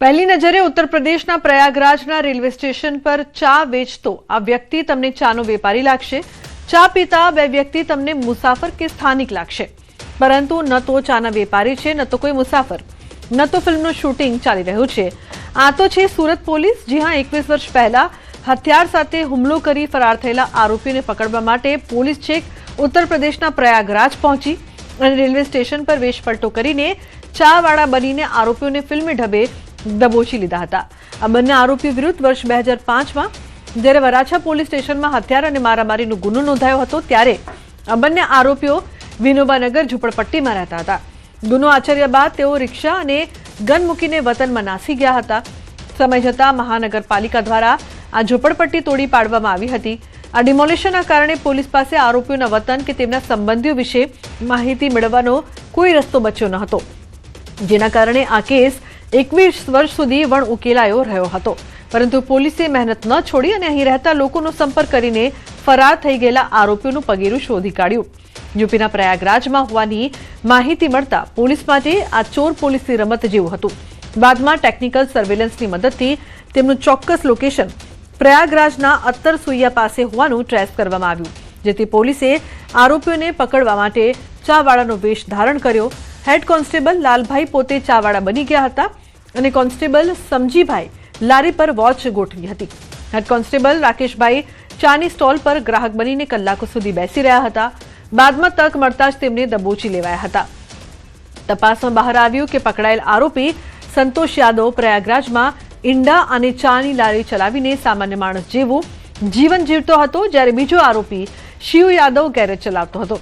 પહેલી નજરે ઉત્તર પ્રદેશના પ્રયાગરાજના રેલવે સ્ટેશન પર ચા વેચતો આ વ્યક્તિ તમને ચાનો વેપારી લાગશે। ચા પીતા બે વ્યક્તિ તમને મુસાફર કે સ્થાનિક લાગશે, પરંતુ ન તો ચાના વેપારી છે, ન તો કોઈ મુસાફર, ન તો ફિલ્મનું શૂટિંગ ચાલી રહ્યું છે। આ તો છે સુરત પોલીસ। જી હા, 21 વર્ષ પહેલા હથિયાર સાથે હુમલો કરી ફરાર થયેલા આરોપીને પકડવા માટે પોલીસ છેક ઉત્તર પ્રદેશના પ્રયાગરાજ પહોંચી અને રેલવે સ્ટેશન પર વેશપલટો કરીને ચાવાળા બનીને આરોપીઓને ફિલ્મી ઢબે દબોચી લીધા હતા। આ બંને આરોપીઓ વિરુદ્ધ વર્ષ 2005માં જ્યારે વરાછા પોલીસ સ્ટેશનમાં હથિયાર અને મારામારીનો ગુનો નોંધાયો હતો ત્યારે આ બંને આરોપીઓ વિનોબાનગર ઝૂંપડપટ્ટીમાં રહેતા હતા। ગુનો આચર્યા બાદ તેઓ રિક્ષા અને ગન મૂકીને વતનમાં નાસી ગયા હતા। સમય જતાં મહાનગરપાલિકા દ્વારા આ ઝૂંપડપટ્ટી તોડી પાડવામાં આવી હતી। આ ડિમોલિશનના કારણે પોલીસ પાસે આરોપીઓના વતન કે તેમના સંબંધીઓ વિશે માહિતી મેળવવાનો કોઈ રસ્તો બચ્યો ન હતો, જેના કારણે આ કેસ 21 વર્ષ સુધી વણ ઉકેલાયો રહ્યો હતો। પરંતુ પોલીસે મહેનત ન છોડી અને અહીં રહેતા લોકોનો સંપર્ક કરીને ફરાર થઈ ગયેલા આરોપીઓનું પગેરું શોધી કાઢ્યું। યુપીના પ્રયાગરાજમાં હોવાની માહિતી મળતા પોલીસ માટે આ ચોર પોલીસની રમત જેવું હતું। બાદમાં ટેકનિકલ સર્વેલન્સની મદદથી તેમનું ચોક્કસ લોકેશન પ્રયાગરાજના અત્તર સુઈયા પાસે હોવાનું ટ્રેસ કરવામાં આવ્યું, જેથી પોલીસે આરોપીઓને પકડવા માટે ચાવાળાનો વેશ ધારણ કર્યો। હેડ કોન્સ્ટેબલ લાલભાઈ પોતે ચાવાળા બની ગયા હતા અને કોન્સ્ટેબલ સમજીભાઈ લારી પર વોચ ગોઠવી હતી। હેડ કોન્સ્ટેબલ રાકેશભાઈ ચાની સ્ટોલ પર ગ્રાહક બનીને કલાકો સુધી બેસી રહ્યા હતા। બાદમાં તક મળતા જ તેમને દબોચી લેવાયા હતા। તપાસમાં બહાર આવ્યું કે પકડાયેલ આરોપી સંતોષ યાદવ પ્રયાગરાજમાં ઈંડા અને ચાની લારી ચલાવીને સામાન્ય માણસ જેવું જીવન જીવતો હતો, જ્યારે બીજો આરોપી શિવ યાદવ ગેરેજ ચલાવતો હતો।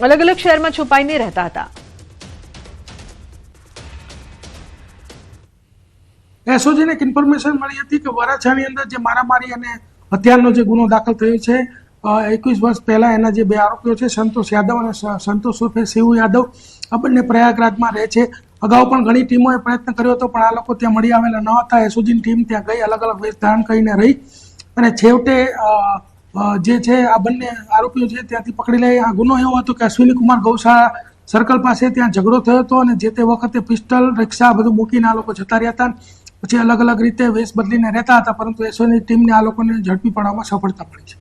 અલગ અલગ શહેરમાં છુપાઈને રહેતા હતા। એસઓજીને એક ઇન્ફોર્મેશન મળી હતી કે વરાછાની અંદર જે મારામારી અને હત્યાનો જે ગુનો દાખલ થયો છે 21 વર્ષ પહેલા એના જે બે આરોપીઓ છે સંતોષ યાદવ અને સંતોષ ઉર્ફે શિવ યાદવ, આ બંને પ્રયાગરાજમાં રહે છે। અગાઉ પણ ઘણી ટીમોએ પ્રયત્ન કર્યો હતો, પણ આ લોકો ત્યાં મળી આવેલા ન હતા। એસઓજીની ટીમ ત્યાં ગઈ, અલગ અલગ વેશ ધારણ કરીને રહી અને છેવટે જે છે આ બંને આરોપીઓ છે ત્યાંથી પકડી લઈ। આ ગુનો એવો હતો કે અશ્વિની કુમાર ગૌશાળા સર્કલ પાસે ત્યાં ઝઘડો થયો હતો અને જે તે વખતે પિસ્ટલ રિક્ષા બધું મૂકીને આ લોકો જતા રહ્યા હતા। પછી અલગ અલગ રીતે વેશ બદલીને રહેતા હતા, પરંતુ એસઓજીની ટીમને આ લોકોને ઝડપી પાડવામાં સફળતા મળી છે।